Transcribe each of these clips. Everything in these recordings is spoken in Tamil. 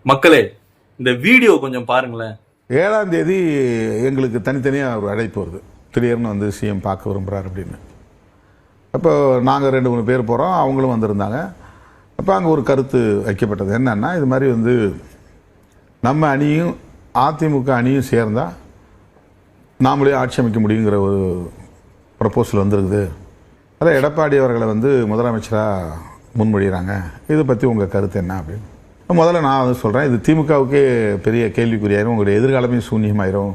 மக்களே இந்த வீடியோ கொஞ்சம் பாருங்களேன். 7ஆம் தேதி எங்களுக்கு தனித்தனியாக ஒரு அழைப்பு வருது. திடீர்னு வந்து சிஎம் பார்க்க விரும்புகிறார் அப்படின்னு. அப்போ நாங்கள் 2-3 பேர் போகிறோம், அவங்களும் வந்திருந்தாங்க. அப்போ அங்கே ஒரு கருத்து வைக்கப்பட்டது என்னன்னா, இது மாதிரி வந்து நம்ம அணியும் அதிமுக அணியும் சேர்ந்தால் நாமளே ஆட்சி அமைக்க முடியுங்கிற ஒரு ப்ரப்போசல் வந்துருக்குது. அதை எடப்பாடி அவர்களை வந்து முதலமைச்சராக முன்மொழிகிறாங்க. இதை பற்றி உங்கள் கருத்து என்ன அப்படின்னு முதல்ல நான் வந்து சொல்கிறேன். இது திமுகவுக்கே பெரிய கேள்விக்குறியாயிரும், உங்களுடைய எதிர்காலமே சூன்யமாயிரும்,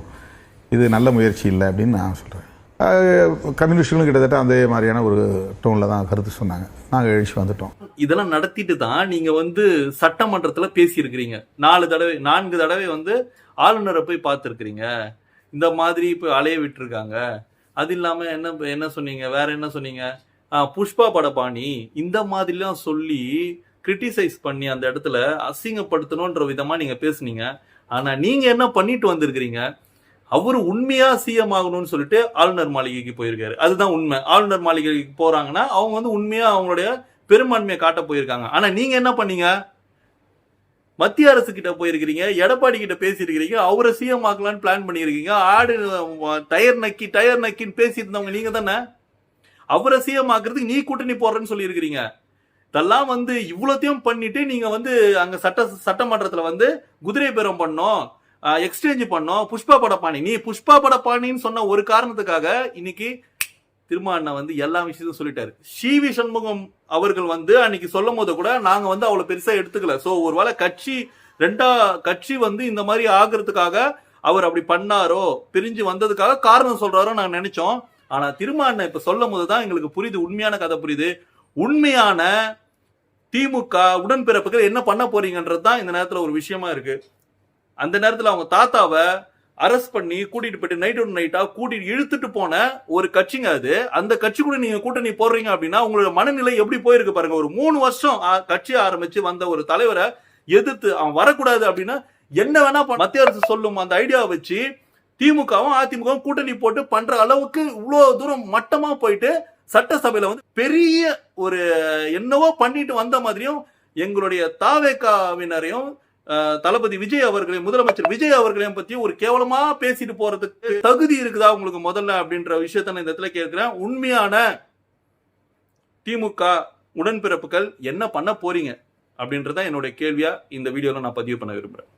இது நல்ல முயற்சி இல்லை அப்படின்னு நான் சொல்கிறேன். கம்யூனிஸ்டுகளும் கிட்டத்தட்ட அதே மாதிரியான ஒரு டோனில் தான் கருத்து சொன்னாங்க. நாங்கள் எழுச்சி வந்துட்டோம். இதெல்லாம் நடத்திட்டு தான் நீங்க வந்து சட்டமன்றத்துல பேசியிருக்கிறீங்க. 4 தடவை வந்து ஆளுநரை போய் பார்த்துருக்கிறீங்க. இந்த மாதிரி இப்போ அலைய விட்டுருக்காங்க. அது இல்லாம என்ன சொன்னீங்க, வேற என்ன சொன்னீங்க, புஷ்பா படபாணி இந்த மாதிரிலாம் சொல்லி கிரிட்டிசைஸ் பண்ணி அந்த இடத்துல அசிங்கப்படுத்தணும்ன்ற விதமா நீங்க பேசுனீங்க. ஆனா நீங்க என்ன பண்ணிட்டு வந்திருக்கிறீங்க, அவரு உண்மையா சிஎம் ஆகணும்னு சொல்லிட்டு ஆளுநர் மாளிகைக்கு போயிருக்காரு. அதுதான் உண்மை. ஆளுநர் மாளிகைக்கு போறாங்கன்னா அவங்க வந்து உண்மையா அவங்களுடைய பெரும்பான்மையை காட்ட போயிருக்காங்க. ஆனா நீங்க என்ன பண்ணீங்க, மத்திய அரசு கிட்ட போயிருக்கிறீங்க, எடப்பாடி கிட்ட பேசியிருக்கிறீங்க, அவரை சிஎம் ஆக்கலான்னு பிளான் பண்ணியிருக்கீங்க. ஆடு டயர் நக்கின்னு பேசிட்டு இருந்தவங்க நீங்க தானே. அவரை சிஎம் ஆக்குறதுக்கு நீ கூட்டணி போடுறேன்னு சொல்லி இருக்கிறீங்க. இதெல்லாம் வந்து இவ்வளோத்தையும் பண்ணிட்டு நீங்க வந்து அங்க சட்டமன்றத்துல வந்து குதிரை பேரம் பண்ணோம், எக்ஸ்சேஞ்ச் பண்ணோம், புஷ்பா படப்பாணி. நீ புஷ்பா படப்பாணின்னு சொன்ன ஒரு காரணத்துக்காக இன்னைக்கு திருமாவளவன் வந்து எல்லா விஷயத்தையும் சொல்லிட்டாரு. சி.வி. சண்முகம் அவர்கள் வந்து அன்னைக்கு சொல்லும் போது கூட நாங்க வந்து அவ்வளவு பெருசா எடுத்துக்கல. சோ ஒருவேளை கட்சி வந்து இந்த மாதிரி ஆகிறதுக்காக அவர் அப்படி பண்ணாரோ, பிரிஞ்சு வந்ததுக்காக காரணம் சொல்றாரோ நாங்க நினைச்சோம். ஆனா திருமாவளவன் இப்ப சொல்லும் போதுதான் எங்களுக்கு புரியுது, உண்மையான கதை புரியுது. உண்மையான திமுக உடன்பிறப்புகள் என்ன பண்ண போறீங்கன்றதுதான் இந்த நேரத்துல ஒரு விஷயமா இருக்கு. அந்த நேரத்துல அவங்க தாத்தாவை அரெஸ்ட் பண்ணி கூட்டிட்டு போயிட்டு நைட்டா கூட்டிட்டு இழுத்துட்டு போன ஒரு கட்சிங்க அது. அந்த கட்சி கூட நீங்க கூட்டணி போடுறீங்க அப்படின்னா உங்களோட மனநிலை எப்படி போயிருக்கு பாருங்க. ஒரு 3 வருஷம் கட்சி ஆரம்பிச்சு வந்த ஒரு தலைவரை எதிர்த்து அவன் வரக்கூடாது அப்படின்னா என்ன வேணா மத்திய அரசு சொல்லும் அந்த ஐடியாவை வச்சு திமுகவும் அதிமுகவும் கூட்டணி போட்டு பண்ற அளவுக்கு இவ்வளவு தூரம் மட்டமா போயிட்டு சட்டசபையில வந்து பெரிய ஒரு என்னவோ பண்ணிட்டு வந்த மாதிரியும் எங்களுடைய தாவேகாவினரையும் தளபதி விஜய் அவர்களையும் முதலமைச்சர் விஜய் அவர்களையும் பத்தி ஒரு கேவலமா பேசிட்டு போறதுக்கு தகுதி இருக்குதா உங்களுக்கு முதல்ல அப்படின்ற விஷயத்த நான் இந்த இடத்துல கேட்கிறேன். உண்மையான திமுக உடன்பிறப்புகள் என்ன பண்ண போறீங்க அப்படின்றத என்னுடைய கேள்வியா இந்த வீடியோல நான் பதிவு பண்ண விரும்புறேன்.